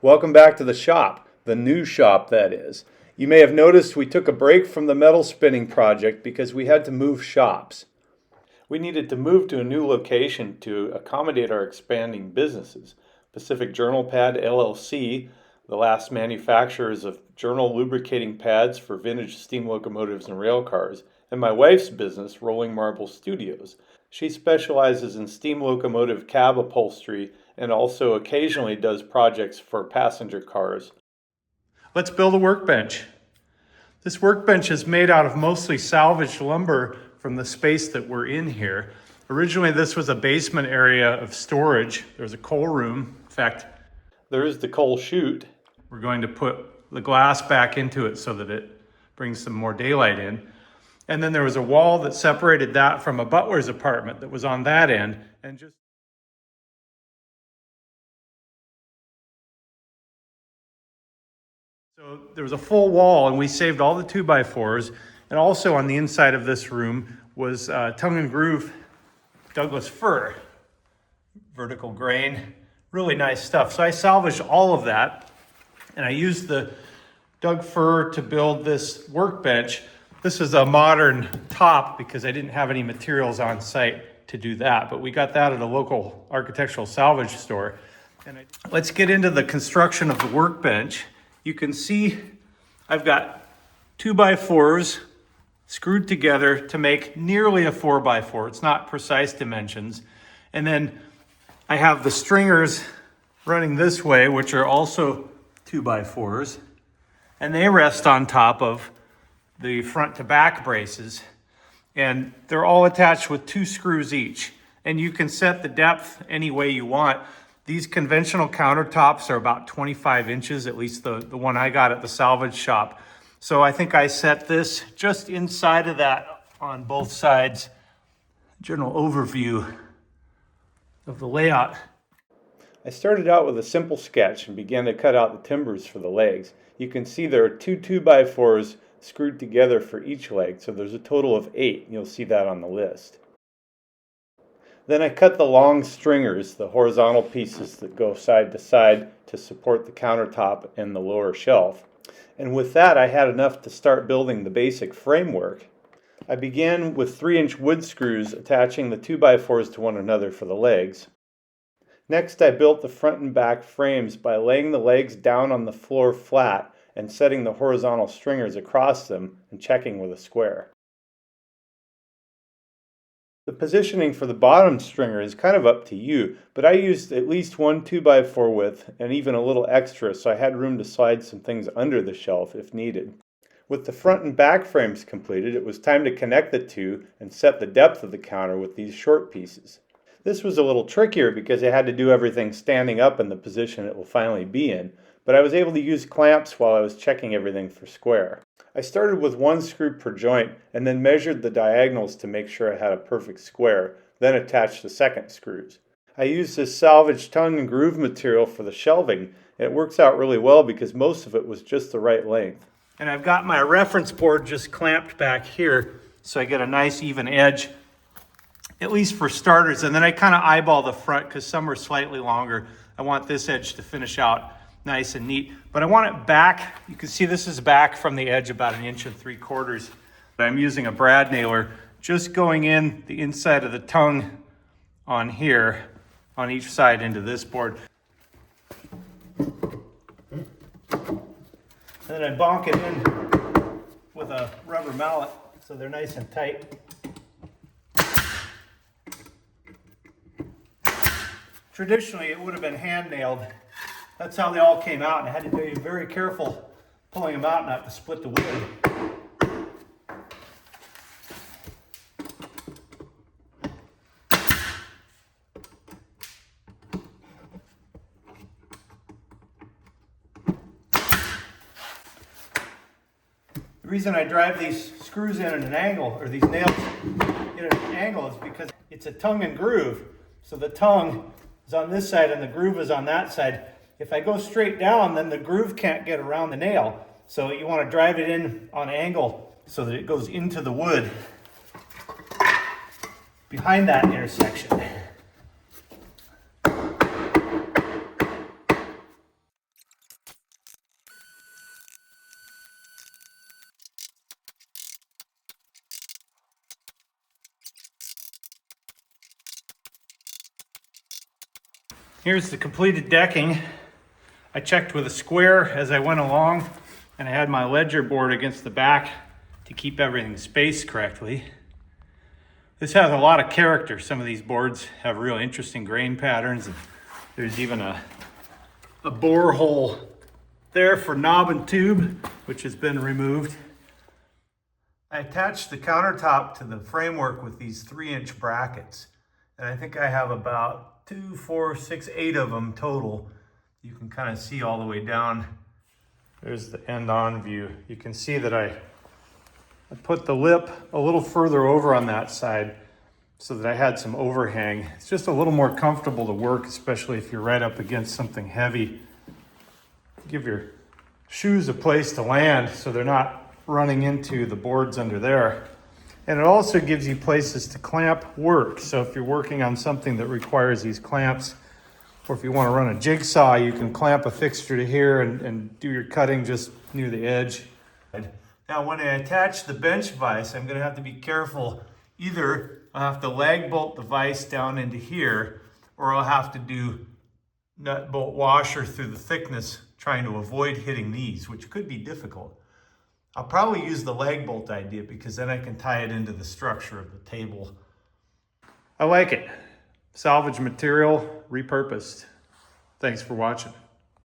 Welcome back to the shop, the new shop that is. You may have noticed we took a break from the metal spinning project because we had to move shops. We needed to move to a new location to accommodate our expanding businesses. Pacific Journal Pad LLC, the last manufacturers of journal lubricating pads for vintage steam locomotives and rail cars, and my wife's business, Rolling Marble Studios. She specializes in steam locomotive cab upholstery and also occasionally does projects for passenger cars. Let's build a workbench. This workbench is made out of mostly salvaged lumber from the space that we're in here. Originally, this was a basement area of storage. There was a coal room. In fact, there is the coal chute. We're going to put the glass back into it so that it brings some more daylight in. And then there was a wall that separated that from a butler's apartment that was on that end. So there was a full wall, and we saved all the 2x4s. And also on the inside of this room was tongue and groove Douglas-fir, vertical grain, really nice stuff. So I salvaged all of that, and I used the Doug-fir to build this workbench. This is a modern top because I didn't have any materials on site to do that, but we got that at a local architectural salvage store. Let's get into the construction of the workbench. You can see I've got 2x4s screwed together to make nearly a 4x4. It's not precise dimensions. And then I have the stringers running this way, which are also 2x4s, and they rest on top of the front to back braces, and they're all attached with 2 screws each. And you can set the depth any way you want. These conventional countertops are about 25 inches, at least the one I got at the salvage shop. So I think I set this just inside of that on both sides. General overview of the layout. I started out with a simple sketch and began to cut out the timbers for the legs. You can see there are 2 2x4s screwed together for each leg, so there's a total of 8. You'll see that on the list. Then I cut the long stringers, the horizontal pieces that go side to side to support the countertop and the lower shelf. And with that, I had enough to start building the basic framework. I began with 3-inch wood screws attaching the 2x4s to one another for the legs. Next, I built the front and back frames by laying the legs down on the floor flat and setting the horizontal stringers across them and checking with a square. The positioning for the bottom stringer is kind of up to you, but I used at least one 2x4 width and even a little extra, so I had room to slide some things under the shelf if needed. With the front and back frames completed, it was time to connect the two and set the depth of the counter with these short pieces. This was a little trickier because I had to do everything standing up in the position it will finally be in, but I was able to use clamps while I was checking everything for square. I started with 1 screw per joint and then measured the diagonals to make sure I had a perfect square, then attached the second screws. I used this salvaged tongue and groove material for the shelving, and it works out really well because most of it was just the right length. And I've got my reference board just clamped back here so I get a nice even edge, at least for starters, and then I kind of eyeball the front because some are slightly longer. I want this edge to finish out nice and neat, but I want it back. You can see this is back from the edge about 1 3/4 inches. I'm using a brad nailer just going in the inside of the tongue on here on each side into this board. And then I bonk it in with a rubber mallet so they're nice and tight. Traditionally, it would have been hand nailed. That's how they all came out, and I had to be very careful pulling them out not to split the wood. The reason I drive these screws in at an angle, or these nails in at an angle, is because it's a tongue and groove. So the tongue is on this side and the groove is on that side. If I go straight down, then the groove can't get around the nail. So you want to drive it in on an angle so that it goes into the wood behind that intersection. Here's the completed decking. I checked with a square as I went along, and I had my ledger board against the back to keep everything spaced correctly. This has a lot of character. Some of these boards have real interesting grain patterns, and there's even a bore hole there for knob and tube, which has been removed. I attached the countertop to the framework with these 3-inch brackets, and I think I have about 2, 4, 6, 8 of them total. You can kind of see all the way down. There's the end-on view. You can see that I put the lip a little further over on that side so that I had some overhang. It's just a little more comfortable to work, especially if you're right up against something heavy. Give your shoes a place to land so they're not running into the boards under there. And it also gives you places to clamp work. So if you're working on something that requires these clamps, or if you want to run a jigsaw, you can clamp a fixture to here and do your cutting just near the edge. Now when I attach the bench vise, I'm going to have to be careful. Either I'll have to lag bolt the vise down into here, or I'll have to do nut bolt washer through the thickness, trying to avoid hitting these, which could be difficult. I'll probably use the lag bolt idea because then I can tie it into the structure of the table. I like it. Salvage material, repurposed. Thanks for watching.